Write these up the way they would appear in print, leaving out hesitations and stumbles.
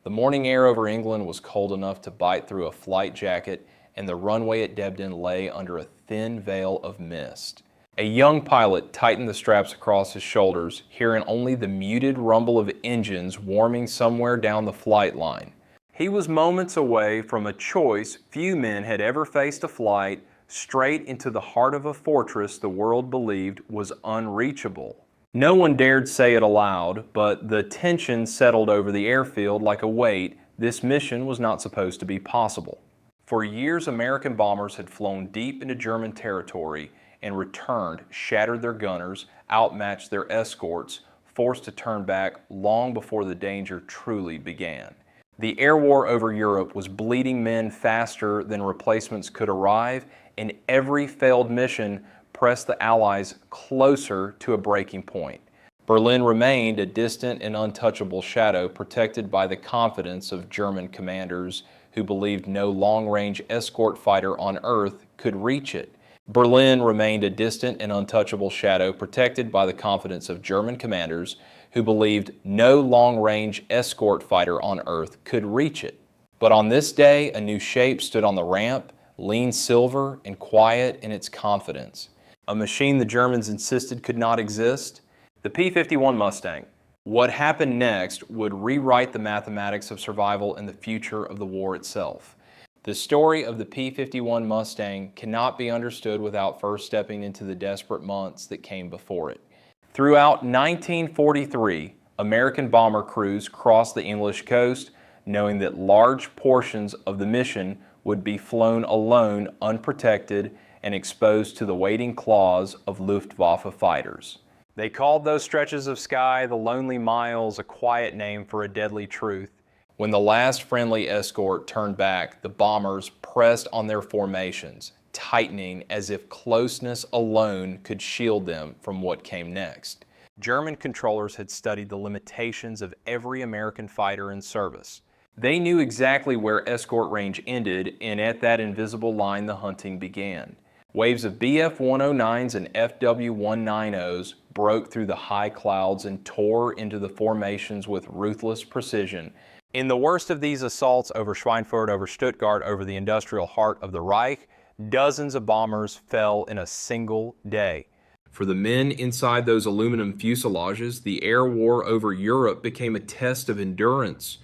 The morning air over England was cold enough to bite through a flight jacket, and the runway at Debden lay under a thin veil of mist. A young pilot tightened the straps across his shoulders, hearing only the muted rumble of engines warming somewhere down the flight line. He was moments away from a choice few men had ever faced: a flight straight into the heart of a fortress the world believed was unreachable. No one dared say it aloud, but the tension settled over the airfield like a weight. This mission was not supposed to be possible. For years, American bombers had flown deep into German territory and returned, shattered their gunners, outmatched their escorts, forced to turn back long before the danger truly began. The air war over Europe was bleeding men faster than replacements could arrive, and every failed mission pressed the Allies closer to a breaking point. Berlin remained a distant and untouchable shadow, protected by the confidence of German commanders who believed no long-range escort fighter on Earth could reach it. Berlin remained a distant and untouchable shadow, protected by the confidence of German commanders who believed no long-range escort fighter on Earth could reach it. But on this day, a new shape stood on the ramp, lean silver and quiet in its confidence. A machine the Germans insisted could not exist: the P-51 Mustang. What happened next would rewrite the mathematics of survival and the future of the war itself. The story of the P-51 Mustang cannot be understood without first stepping into the desperate months that came before it. Throughout 1943, American bomber crews crossed the English coast, knowing that large portions of the mission would be flown alone, unprotected, and exposed to the waiting claws of Luftwaffe fighters. They called those stretches of sky the Lonely Miles, a quiet name for a deadly truth. When the last friendly escort turned back, the bombers pressed on their formations, tightening as if closeness alone could shield them from what came next. German controllers had studied the limitations of every American fighter in service. They knew exactly where escort range ended, and at that invisible line the hunting began. Waves of Bf-109s and FW-190s broke through the high clouds and tore into the formations with ruthless precision. In the worst of these assaults over Schweinfurt, over Stuttgart, over the industrial heart of the Reich, dozens of bombers fell in a single day. For the men inside those aluminum fuselages, the air war over Europe became a test of endurance.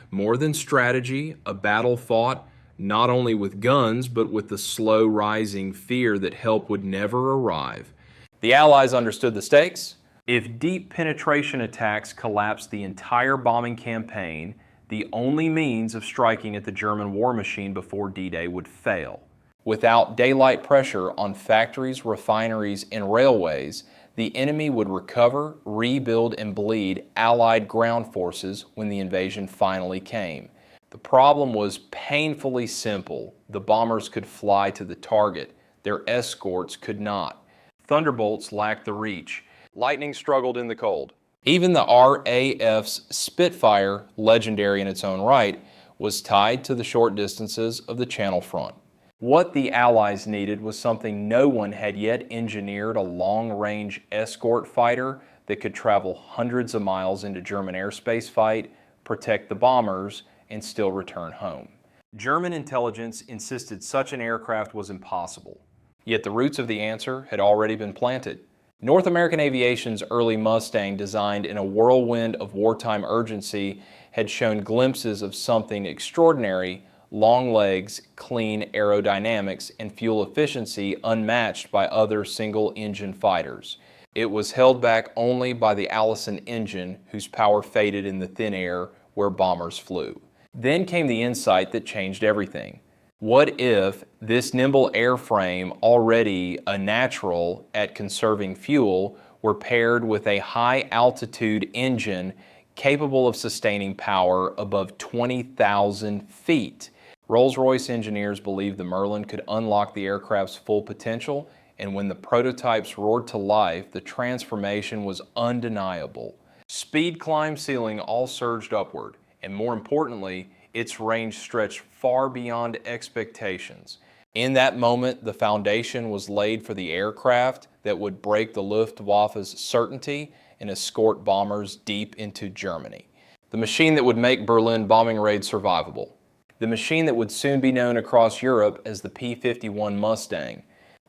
More than strategy, a battle fought not only with guns, but with the slow rising fear that help would never arrive. The Allies understood the stakes. If deep penetration attacks collapsed the entire bombing campaign, the only means of striking at the German war machine before D-Day would fail. Without daylight pressure on factories, refineries, and railways, the enemy would recover, rebuild, and bleed Allied ground forces when the invasion finally came. The problem was painfully simple. The bombers could fly to the target. Their escorts could not. Thunderbolts lacked the reach. Lightning struggled in the cold. Even the RAF's Spitfire, legendary in its own right, was tied to the short distances of the Channel front. What the Allies needed was something no one had yet engineered: a long-range escort fighter that could travel hundreds of miles into German airspace, fight, protect the bombers, and still return home. German intelligence insisted such an aircraft was impossible. Yet the roots of the answer had already been planted. North American aviation's early Mustang, designed in a whirlwind of wartime urgency, had shown glimpses of something extraordinary: long legs, clean aerodynamics, and fuel efficiency unmatched by other single-engine fighters. It was held back only by the Allison engine, whose power faded in the thin air where bombers flew. Then came the insight that changed everything. What if this nimble airframe, already a natural at conserving fuel, were paired with a high-altitude engine capable of sustaining power above 20,000 feet? Rolls-Royce engineers believed the Merlin could unlock the aircraft's full potential, and when the prototypes roared to life, the transformation was undeniable. Speed climbed, ceiling all surged upward, and more importantly, its range stretched far beyond expectations. In that moment, the foundation was laid for the aircraft that would break the Luftwaffe's certainty and escort bombers deep into Germany. the machine that would make Berlin bombing raids survivable, the machine that would soon be known across Europe as the P-51 Mustang.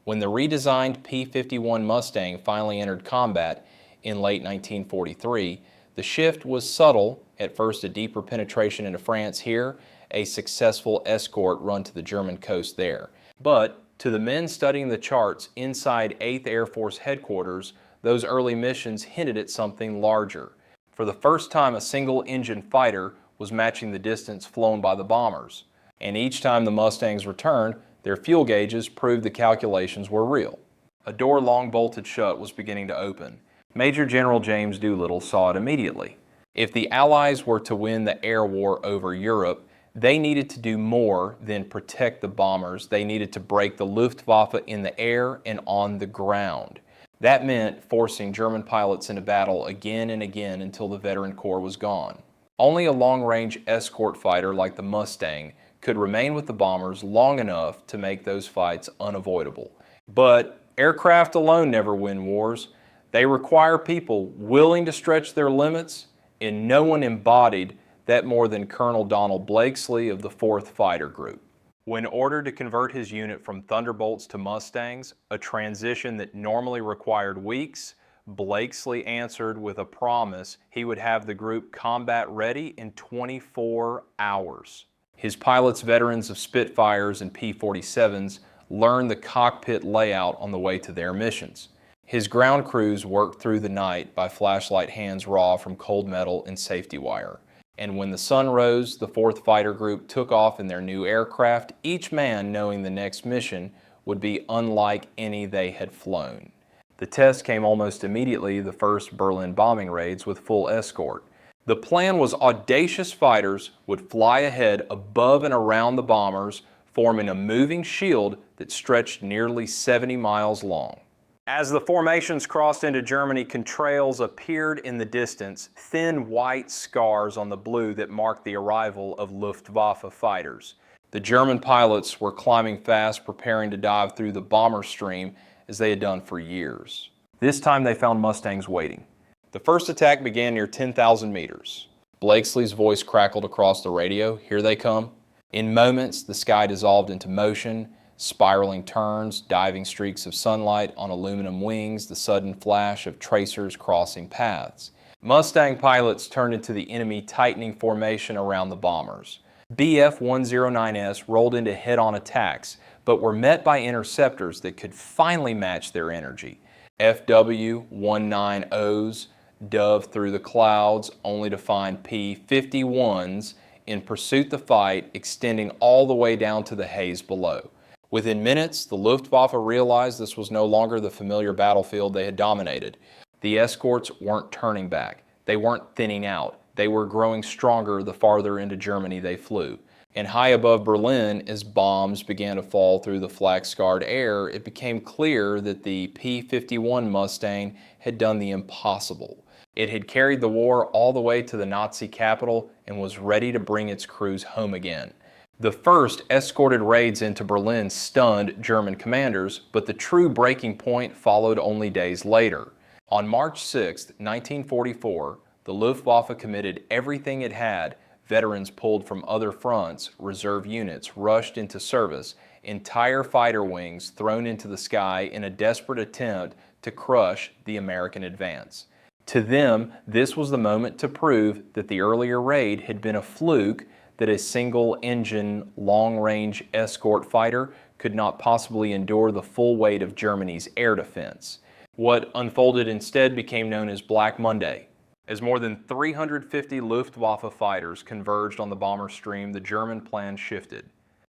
When the redesigned P-51 Mustang finally entered combat in late 1943, the shift was subtle, at first a deeper penetration into France here, a successful escort run to the German coast there. But to the men studying the charts inside 8th Air Force headquarters, those early missions hinted at something larger. For the first time, a single-engine fighter was matching the distance flown by the bombers. And each time the Mustangs returned, their fuel gauges proved the calculations were real. A door long bolted shut was beginning to open. Major General James Doolittle saw it immediately. If the Allies were to win the air war over Europe, they needed to do more than protect the bombers. They needed to break the Luftwaffe in the air and on the ground. That meant forcing German pilots into battle again and again until the veteran corps was gone. Only a long-range escort fighter like the Mustang could remain with the bombers long enough to make those fights unavoidable. But aircraft alone never win wars. They require people willing to stretch their limits, and no one embodied that more than Colonel Donald Blakeslee of the 4th Fighter Group. When ordered to convert his unit from Thunderbolts to Mustangs, a transition that normally required weeks, Blakeslee answered with a promise he would have the group combat ready in 24 hours. His pilots, veterans of Spitfires and P-47s, learned the cockpit layout on the way to their missions. His ground crews worked through the night by flashlight hands raw from cold metal and safety wire. And when the sun rose, the 4th Fighter Group took off in their new aircraft, each man knowing the next mission would be unlike any they had flown. The test came almost immediately, the first Berlin bombing raids with full escort. The plan was audacious fighters would fly ahead above and around the bombers, forming a moving shield that stretched nearly 70 miles long. As the formations crossed into Germany, contrails appeared in the distance, thin white scars on the blue that marked the arrival of Luftwaffe fighters. The German pilots were climbing fast, preparing to dive through the bomber stream as they had done for years. This time they found Mustangs waiting. The first attack began near 10,000 meters. Blakeslee's voice crackled across the radio, "Here they come." In moments, the sky dissolved into motion, spiraling turns, diving streaks of sunlight on aluminum wings, the sudden flash of tracers crossing paths. Mustang pilots turned into the enemy tightening formation around the bombers. Bf-109S rolled into head-on attacks, but were met by interceptors that could finally match their energy. FW-19Os dove through the clouds, only to find P-51s in pursuit the fight, extending all the way down to the haze below. Within minutes, the Luftwaffe realized this was no longer the familiar battlefield they had dominated. The escorts weren't turning back. They weren't thinning out. They were growing stronger the farther into Germany they flew. And high above Berlin, as bombs began to fall through the flak-scarred air, it became clear that the P-51 Mustang had done the impossible. It had carried the war all the way to the Nazi capital and was ready to bring its crews home again. The first escorted raids into Berlin stunned German commanders, but the true breaking point followed only days later. On March 6, 1944, the Luftwaffe committed everything it had. Veterans pulled from other fronts, reserve units rushed into service, entire fighter wings thrown into the sky in a desperate attempt to crush the American advance. To them, this was the moment to prove that the earlier raid had been a fluke, that a single-engine, long-range escort fighter could not possibly endure the full weight of Germany's air defense. What unfolded instead became known as Black Monday. As more than 350 Luftwaffe fighters converged on the bomber stream, the German plan shifted.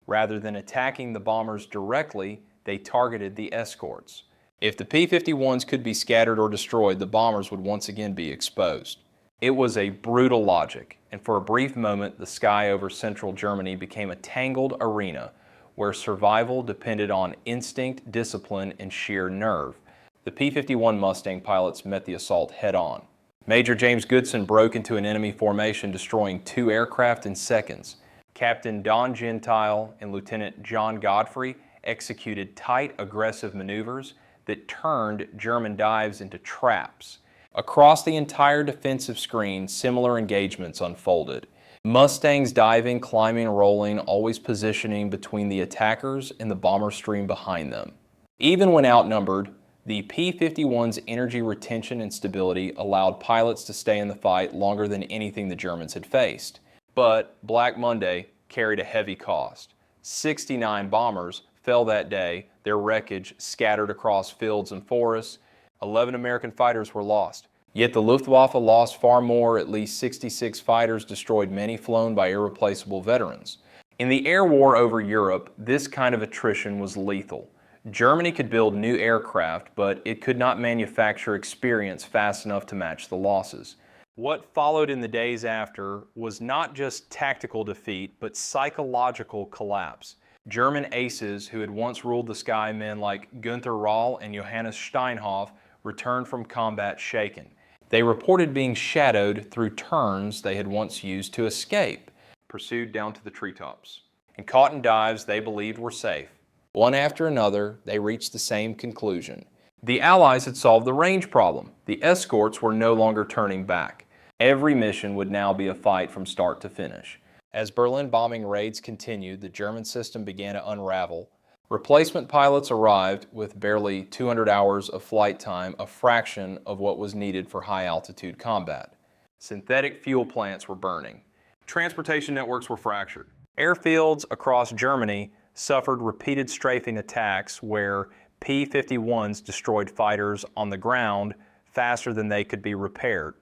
Rather than attacking the bombers directly, they targeted the escorts. If the P-51s could be scattered or destroyed, the bombers would once again be exposed. It was a brutal logic, and for a brief moment, the sky over central Germany became a tangled arena where survival depended on instinct, discipline, and sheer nerve. The P-51 Mustang pilots met the assault head-on. Major James Goodson broke into an enemy formation, destroying 2 aircraft in seconds. Captain Don Gentile and Lieutenant John Godfrey executed tight, aggressive maneuvers that turned German dives into traps. Across the entire defensive screen, similar engagements unfolded. Mustangs diving, climbing, rolling, always positioning between the attackers and the bomber stream behind them. Even when outnumbered, the P-51's energy retention and stability allowed pilots to stay in the fight longer than anything the Germans had faced. But Black Monday carried a heavy cost. 69 bombers fell that day, their wreckage scattered across fields and forests. 11 American fighters were lost. Yet the Luftwaffe lost far more. At least 66 fighters destroyed, many flown by irreplaceable veterans. In the air war over Europe, this kind of attrition was lethal. Germany could build new aircraft, but it could not manufacture experience fast enough to match the losses. What followed in the days after was not just tactical defeat, but psychological collapse. German aces who had once ruled the sky, men like Günther Röhl and Johannes Steinhoff, returned from combat shaken. They reported being shadowed through turns they had once used to escape, pursued down to the treetops, and caught in dives they believed were safe. One after another, they reached the same conclusion. The Allies had solved the range problem. The escorts were no longer turning back. Every mission would now be a fight from start to finish. As Berlin bombing raids continued, the German system began to unravel. Replacement pilots arrived with barely 200 hours of flight time, a fraction of what was needed for high-altitude combat. Synthetic fuel plants were burning. Transportation networks were fractured. Airfields across Germany suffered repeated strafing attacks where P-51s destroyed fighters on the ground faster than they could be repaired.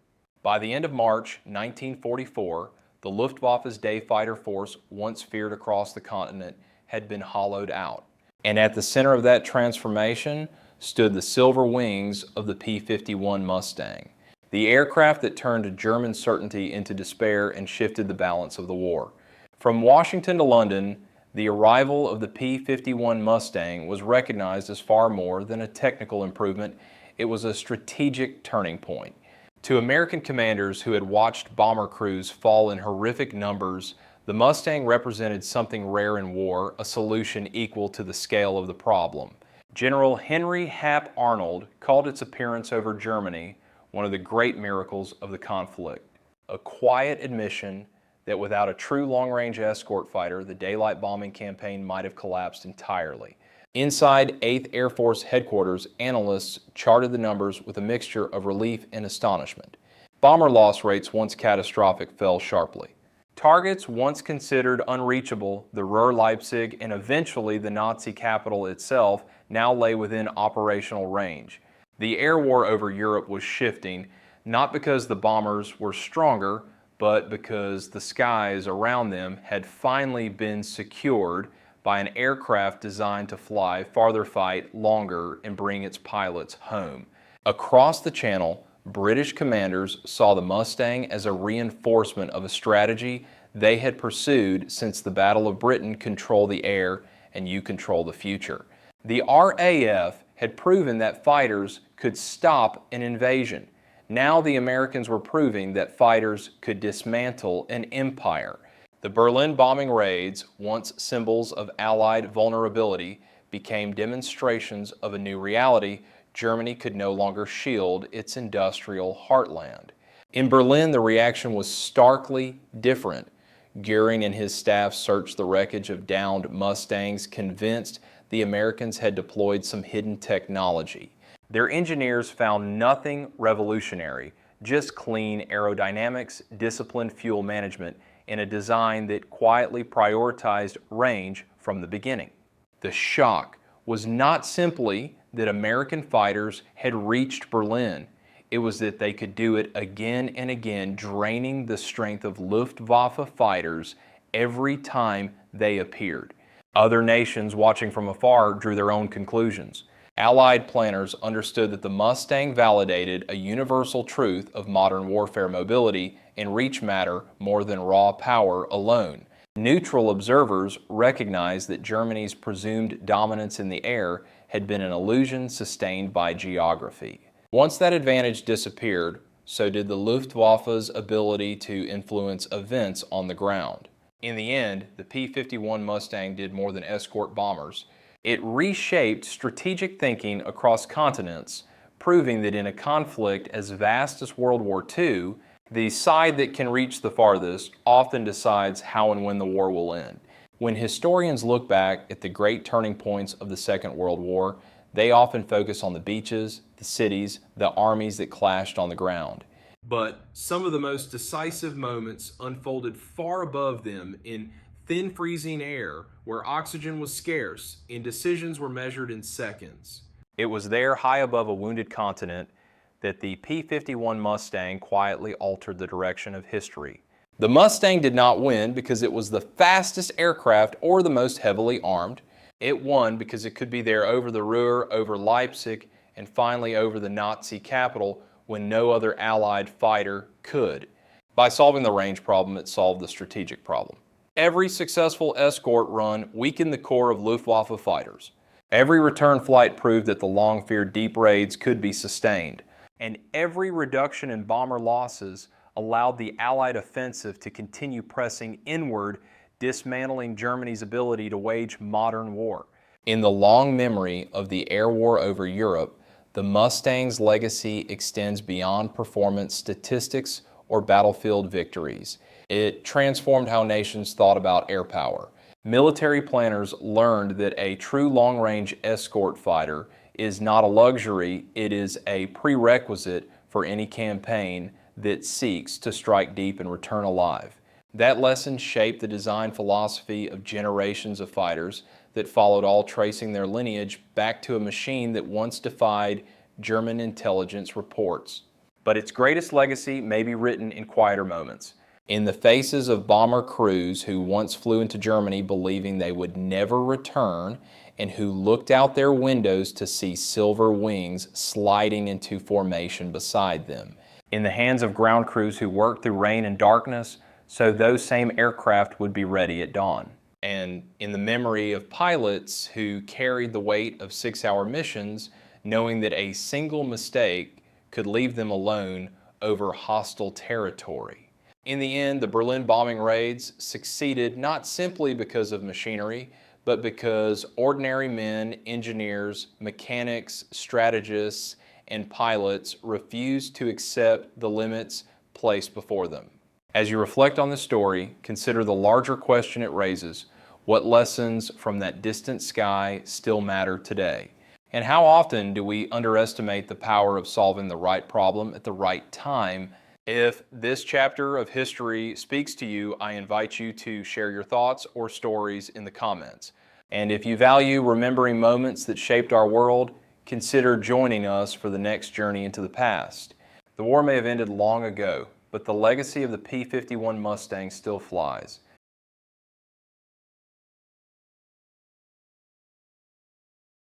By the end of March 1944, the Luftwaffe's day fighter force, once feared across the continent, had been hollowed out. And at the center of that transformation stood the silver wings of the P-51 Mustang, the aircraft that turned German certainty into despair and shifted the balance of the war. From Washington to London, the arrival of the P-51 Mustang was recognized as far more than a technical improvement. It was a strategic turning point. To American commanders who had watched bomber crews fall in horrific numbers, the Mustang represented something rare in war, a solution equal to the scale of the problem. General Henry Hap Arnold called its appearance over Germany one of the great miracles of the conflict. A quiet admission that without a true long-range escort fighter, the daylight bombing campaign might have collapsed entirely. Inside 8th Air Force headquarters, analysts charted the numbers with a mixture of relief and astonishment. Bomber loss rates, once catastrophic, fell sharply. Targets once considered unreachable, the Ruhr-Leipzig and eventually the Nazi capital itself, now lay within operational range. The air war over Europe was shifting, not because the bombers were stronger, but because the skies around them had finally been secured by an aircraft designed to fly farther, fight longer, and bring its pilots home. Across the channel, British commanders saw the Mustang as a reinforcement of a strategy they had pursued since the Battle of Britain: control the air and you control the future. The RAF had proven that fighters could stop an invasion. Now the Americans were proving that fighters could dismantle an empire. The Berlin bombing raids, once symbols of Allied vulnerability, became demonstrations of a new reality. Germany could no longer shield its industrial heartland. In Berlin, the reaction was starkly different. Goering and his staff searched the wreckage of downed Mustangs, convinced the Americans had deployed some hidden technology. Their engineers found nothing revolutionary, just clean aerodynamics, disciplined fuel management, and a design that quietly prioritized range from the beginning. The shock was not simply that American fighters had reached Berlin. It was that they could do it again and again, draining the strength of Luftwaffe fighters every time they appeared. Other nations watching from afar drew their own conclusions. Allied planners understood that the Mustang validated a universal truth of modern warfare: mobility and reach matter more than raw power alone. Neutral observers recognized that Germany's presumed dominance in the air had been an illusion sustained by geography. Once that advantage disappeared, so did the Luftwaffe's ability to influence events on the ground. In the end, the P-51 Mustang did more than escort bombers. It reshaped strategic thinking across continents, proving that in a conflict as vast as World War II, the side that can reach the farthest often decides how and when the war will end. When historians look back at the great turning points of the Second World War, they often focus on the beaches, the cities, the armies that clashed on the ground. But some of the most decisive moments unfolded far above them in thin freezing air where oxygen was scarce and decisions were measured in seconds. It was there, high above a wounded continent, that the P-51 Mustang quietly altered the direction of history. The Mustang did not win because it was the fastest aircraft or the most heavily armed. It won because it could be there over the Ruhr, over Leipzig, and finally over the Nazi capital when no other Allied fighter could. By solving the range problem, it solved the strategic problem. Every successful escort run weakened the core of Luftwaffe fighters. Every return flight proved that the long-feared deep raids could be sustained. And every reduction in bomber losses allowed the Allied offensive to continue pressing inward, dismantling Germany's ability to wage modern war. In the long memory of the air war over Europe, the Mustang's legacy extends beyond performance statistics or battlefield victories. It transformed how nations thought about air power. Military planners learned that a true long-range escort fighter is not a luxury, it is a prerequisite for any campaign that seeks to strike deep and return alive. That lesson shaped the design philosophy of generations of fighters that followed, all tracing their lineage back to a machine that once defied German intelligence reports. But its greatest legacy may be written in quieter moments. In the faces of bomber crews who once flew into Germany believing they would never return and who looked out their windows to see silver wings sliding into formation beside them. In the hands of ground crews who worked through rain and darkness so those same aircraft would be ready at dawn. And in the memory of pilots who carried the weight of 6-hour missions, knowing that a single mistake could leave them alone over hostile territory. In the end, the Berlin bombing raids succeeded not simply because of machinery, but because ordinary men, engineers, mechanics, strategists, and pilots refused to accept the limits placed before them. As you reflect on this story, consider the larger question it raises: what lessons from that distant sky still matter today? And how often do we underestimate the power of solving the right problem at the right time? If this chapter of history speaks to you, I invite you to share your thoughts or stories in the comments. And if you value remembering moments that shaped our world, consider joining us for the next journey into the past. The war may have ended long ago, but the legacy of the P-51 Mustang still flies.